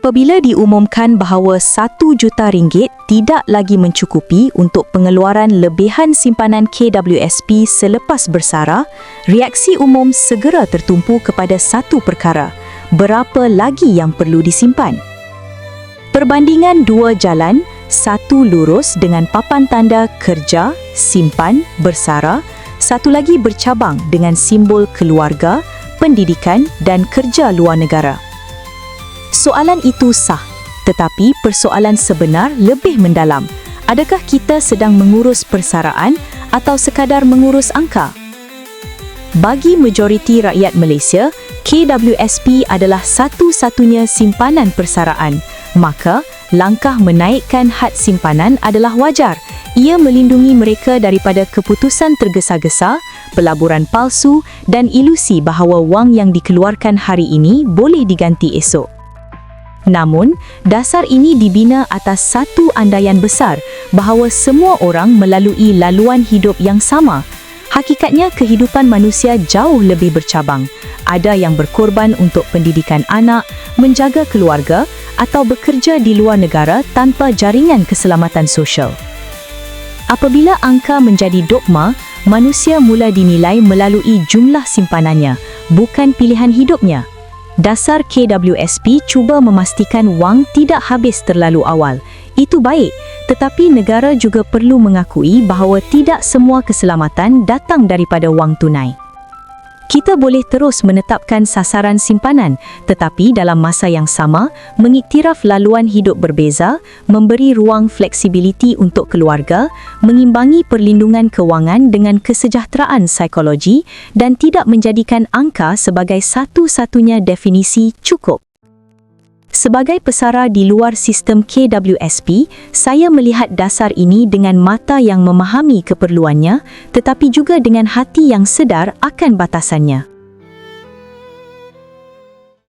Apabila diumumkan bahawa RM1 juta tidak lagi mencukupi untuk pengeluaran lebihan simpanan KWSP selepas bersara, reaksi umum segera tertumpu kepada satu perkara: berapa lagi yang perlu disimpan? Perbandingan dua jalan, satu lurus dengan papan tanda kerja, simpan, bersara, satu lagi bercabang dengan simbol keluarga, pendidikan dan kerja luar negara. Soalan itu sah, tetapi persoalan sebenar lebih mendalam. Adakah kita sedang mengurus persaraan atau sekadar mengurus angka? Bagi majoriti rakyat Malaysia, KWSP adalah satu-satunya simpanan persaraan. Maka, langkah menaikkan had simpanan adalah wajar. Ia melindungi mereka daripada keputusan tergesa-gesa, pelaburan palsu dan ilusi bahawa wang yang dikeluarkan hari ini boleh diganti esok. Namun, dasar ini dibina atas satu andaian besar bahawa semua orang melalui laluan hidup yang sama. Hakikatnya, kehidupan manusia jauh lebih bercabang. Ada yang berkorban untuk pendidikan anak, menjaga keluarga atau bekerja di luar negara tanpa jaringan keselamatan sosial. Apabila angka menjadi dogma, manusia mula dinilai melalui jumlah simpanannya, bukan pilihan hidupnya. Dasar KWSP cuba memastikan wang tidak habis terlalu awal. Itu baik, tetapi negara juga perlu mengakui bahawa tidak semua keselamatan datang daripada wang tunai. Kita boleh terus menetapkan sasaran simpanan, tetapi dalam masa yang sama, mengiktiraf laluan hidup berbeza, memberi ruang fleksibiliti untuk keluarga, mengimbangi perlindungan kewangan dengan kesejahteraan psikologi dan tidak menjadikan angka sebagai satu-satunya definisi cukup. Sebagai pesara di luar sistem KWSP, saya melihat dasar ini dengan mata yang memahami keperluannya, tetapi juga dengan hati yang sedar akan batasannya.